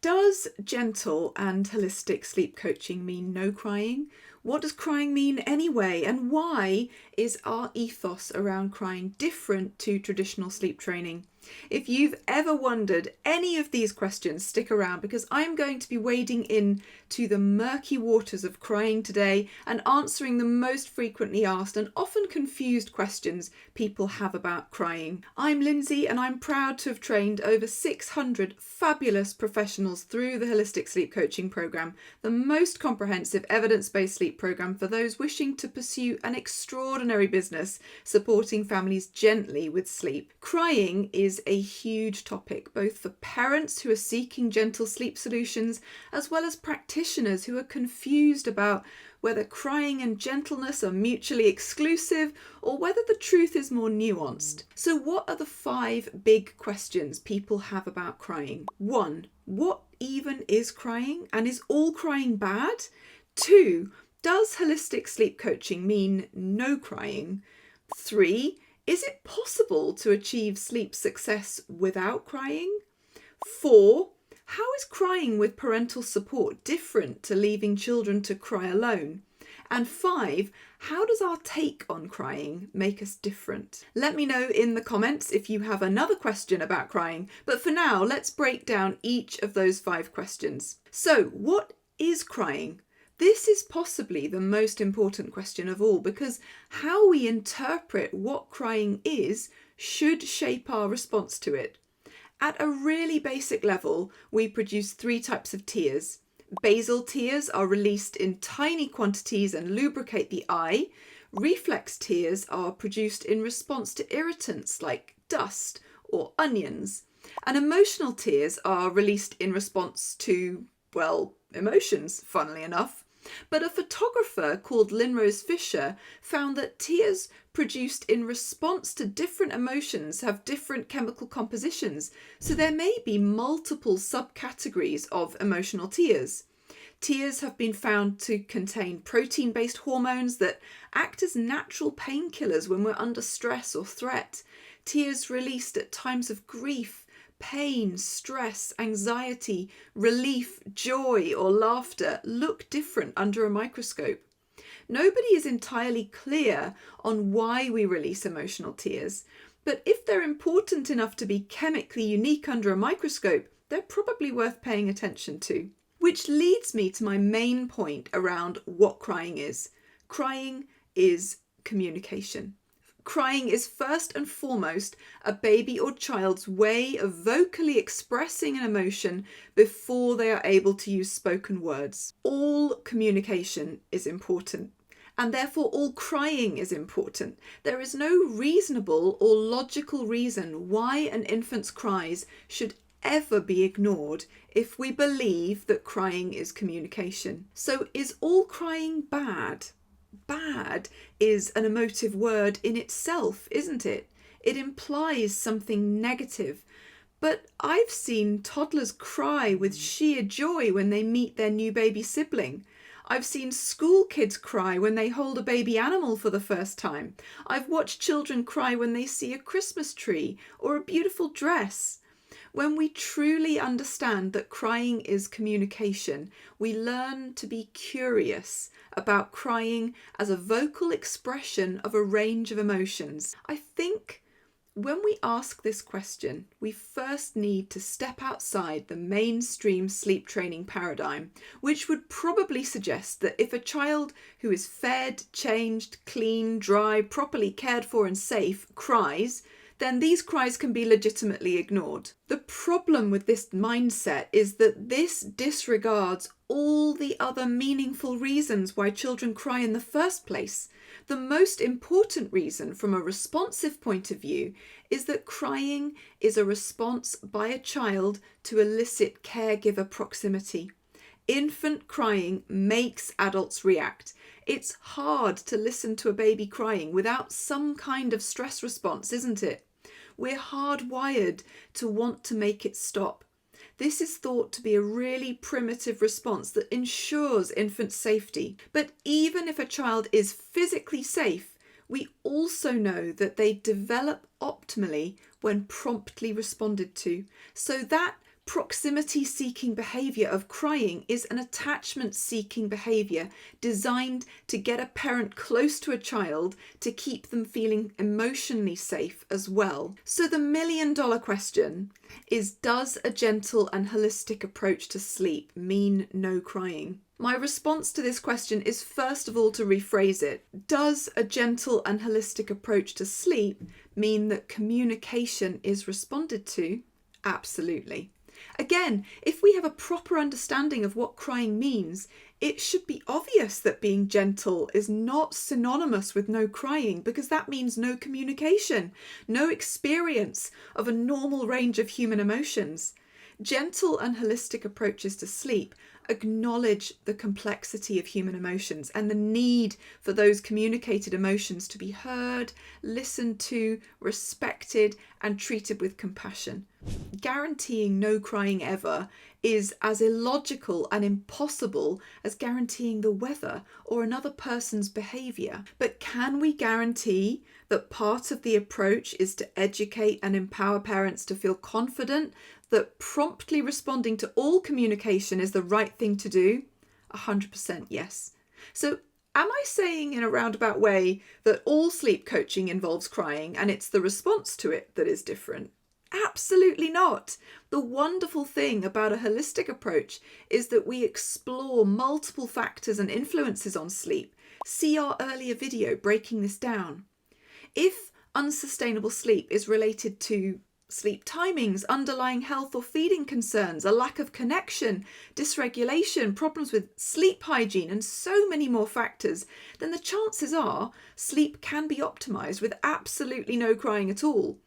Does gentle and holistic sleep coaching mean no crying? What does crying mean anyway? And why is our ethos around crying different to traditional sleep training? If you've ever wondered any of these questions, stick around because I'm going to be wading in to the murky waters of crying today and answering the most frequently asked and often confused questions people have about crying. I'm Lindsay and I'm proud to have trained over 600 fabulous professionals through the Holistic Sleep Coaching Programme, the most comprehensive evidence-based sleep programme for those wishing to pursue an extraordinary business supporting families gently with sleep. Crying is a huge topic, both for parents who are seeking gentle sleep solutions, as well as practitioners who are confused about whether crying and gentleness are mutually exclusive or whether the truth is more nuanced. So what are the 5 big questions people have about crying? 1. What even is crying? And is all crying bad? 2. Does holistic sleep coaching mean no crying? 3. Is it possible to achieve sleep success without crying? 4. How is crying with parental support different to leaving children to cry alone? And 5. How does our take on crying make us different? Let me know in the comments if you have another question about crying, but for now, let's break down each of those 5 questions. So, what is crying? This is possibly the most important question of all because how we interpret what crying is should shape our response to it. At a really basic level, we produce 3 types of tears. Basal tears are released in tiny quantities and lubricate the eye. Reflex tears are produced in response to irritants like dust or onions. And emotional tears are released in response to, emotions, funnily enough. But a photographer called Lynrose Fisher found that tears produced in response to different emotions have different chemical compositions, so there may be multiple subcategories of emotional tears. Tears have been found to contain protein-based hormones that act as natural painkillers when we're under stress or threat. Tears released at times of grief, pain, stress, anxiety, relief, joy, or laughter look different under a microscope. Nobody is entirely clear on why we release emotional tears, but if they're important enough to be chemically unique under a microscope, they're probably worth paying attention to. Which leads me to my main point around what crying is. Crying is communication. Crying is first and foremost a baby or child's way of vocally expressing an emotion before they are able to use spoken words. All communication is important, and therefore all crying is important. There is no reasonable or logical reason why an infant's cries should ever be ignored if we believe that crying is communication. So is all crying bad? Bad is an emotive word in itself, isn't it? It implies something negative. But I've seen toddlers cry with sheer joy when they meet their new baby sibling. I've seen school kids cry when they hold a baby animal for the first time. I've watched children cry when they see a Christmas tree or a beautiful dress. When we truly understand that crying is communication, we learn to be curious about crying as a vocal expression of a range of emotions. I think when we ask this question, we first need to step outside the mainstream sleep training paradigm, which would probably suggest that if a child who is fed, changed, clean, dry, properly cared for and safe cries, then these cries can be legitimately ignored. The problem with this mindset is that this disregards all the other meaningful reasons why children cry in the first place. The most important reason from a responsive point of view is that crying is a response by a child to elicit caregiver proximity. Infant crying makes adults react. It's hard to listen to a baby crying without some kind of stress response, isn't it? We're hardwired to want to make it stop. This is thought to be a really primitive response that ensures infant safety. But even if a child is physically safe, we also know that they develop optimally when promptly responded to. So that proximity-seeking behaviour of crying is an attachment-seeking behaviour designed to get a parent close to a child to keep them feeling emotionally safe as well. So the million-dollar question is, does a gentle and holistic approach to sleep mean no crying? My response to this question is first of all to rephrase it. Does a gentle and holistic approach to sleep mean that communication is responded to? Absolutely. Again, if we have a proper understanding of what crying means, it should be obvious that being gentle is not synonymous with no crying, because that means no communication, no experience of a normal range of human emotions. Gentle and holistic approaches to sleep acknowledge the complexity of human emotions and the need for those communicated emotions to be heard, listened to, respected, and treated with compassion. Guaranteeing no crying ever is as illogical and impossible as guaranteeing the weather or another person's behaviour. But can we guarantee that part of the approach is to educate and empower parents to feel confident that promptly responding to all communication is the right thing to do? 100% yes. So am I saying in a roundabout way that all sleep coaching involves crying and it's the response to it that is different? Absolutely not. The wonderful thing about a holistic approach is that we explore multiple factors and influences on sleep. See our earlier video breaking this down. If unsustainable sleep is related to sleep timings, underlying health or feeding concerns, a lack of connection, dysregulation, problems with sleep hygiene, and so many more factors, then the chances are sleep can be optimized with absolutely no crying at all.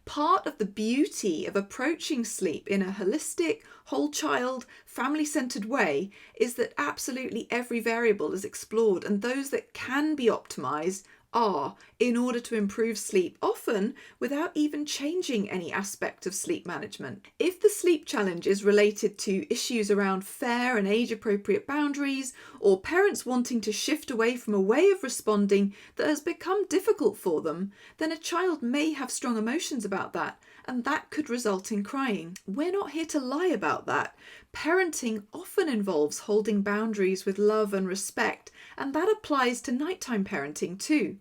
Part of the beauty of approaching sleep in a holistic, whole child, family-centered way is that absolutely every variable is explored, and those that can be optimized are, in order to improve sleep, often without even changing any aspect of sleep management. If the sleep challenge is related to issues around fair and age-appropriate boundaries, or parents wanting to shift away from a way of responding that has become difficult for them, then a child may have strong emotions about that, and that could result in crying. We're not here to lie about that. Parenting often involves holding boundaries with love and respect, and that applies to nighttime parenting too.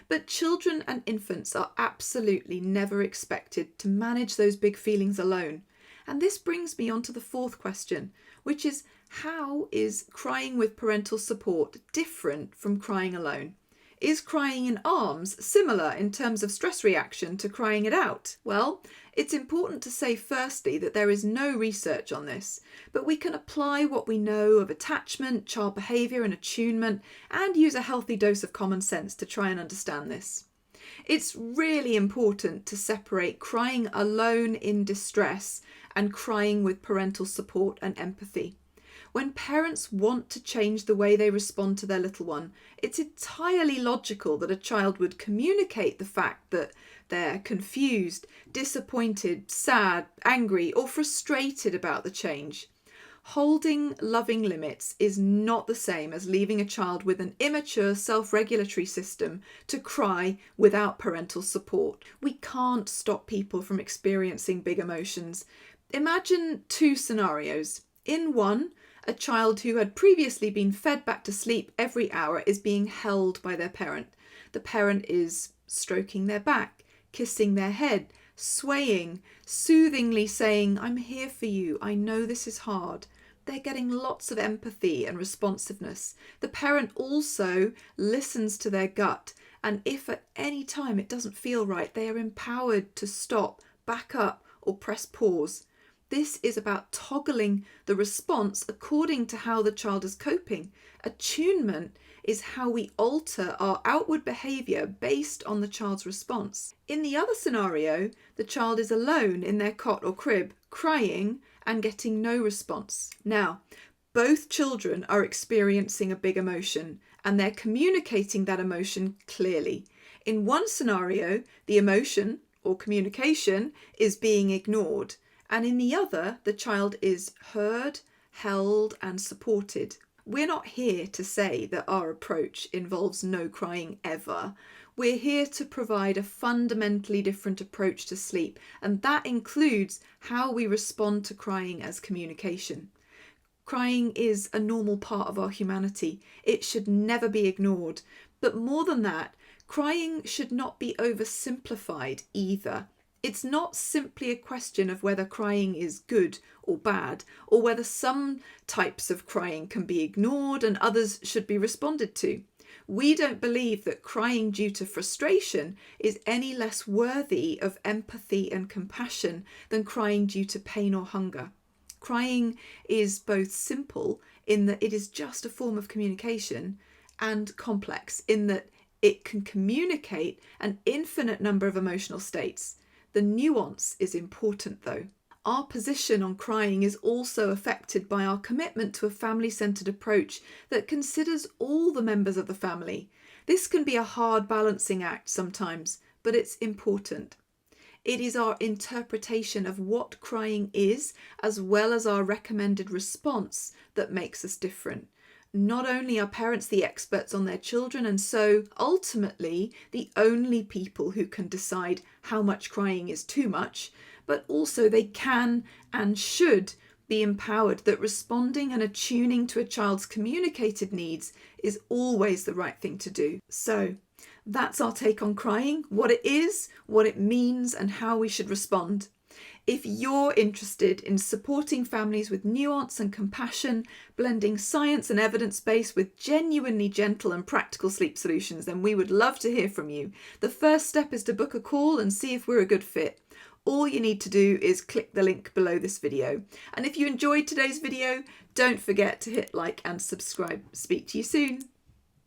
But children and infants are absolutely never expected to manage those big feelings alone. And this brings me on to the fourth question, which is, how is crying with parental support different from crying alone? Is crying in arms similar in terms of stress reaction to crying it out? Well, it's important to say firstly that there is no research on this, but we can apply what we know of attachment, child behaviour and attunement, and use a healthy dose of common sense to try and understand this. It's really important to separate crying alone in distress and crying with parental support and empathy. When parents want to change the way they respond to their little one, it's entirely logical that a child would communicate the fact that they're confused, disappointed, sad, angry, or frustrated about the change. Holding loving limits is not the same as leaving a child with an immature self-regulatory system to cry without parental support. We can't stop people from experiencing big emotions. Imagine two scenarios. In one, a child who had previously been fed back to sleep every hour is being held by their parent. The parent is stroking their back, kissing their head, swaying, soothingly saying, "I'm here for you, I know this is hard." They're getting lots of empathy and responsiveness. The parent also listens to their gut, and if at any time it doesn't feel right, they are empowered to stop, back up, or press pause. This is about toggling the response according to how the child is coping. Attunement is how we alter our outward behaviour based on the child's response. In the other scenario, the child is alone in their cot or crib, crying and getting no response. Now, both children are experiencing a big emotion and they're communicating that emotion clearly. In one scenario, the emotion or communication is being ignored, and in the other, the child is heard, held, and supported. We're not here to say that our approach involves no crying ever. We're here to provide a fundamentally different approach to sleep, and that includes how we respond to crying as communication. Crying is a normal part of our humanity. It should never be ignored. But more than that, crying should not be oversimplified either. It's not simply a question of whether crying is good or bad, or whether some types of crying can be ignored and others should be responded to. We don't believe that crying due to frustration is any less worthy of empathy and compassion than crying due to pain or hunger. Crying is both simple in that it is just a form of communication and complex in that it can communicate an infinite number of emotional states. The nuance is important though. Our position on crying is also affected by our commitment to a family-centred approach that considers all the members of the family. This can be a hard balancing act sometimes, but it's important. It is our interpretation of what crying is, as well as our recommended response, that makes us different. Not only are parents the experts on their children, and so ultimately the only people who can decide how much crying is too much, but also they can and should be empowered that responding and attuning to a child's communicated needs is always the right thing to do. So that's our take on crying, what it is, what it means, and how we should respond. If you're interested in supporting families with nuance and compassion, blending science and evidence-based with genuinely gentle and practical sleep solutions, then we would love to hear from you. The first step is to book a call and see if we're a good fit. All you need to do is click the link below this video. And if you enjoyed today's video, don't forget to hit like and subscribe. Speak to you soon.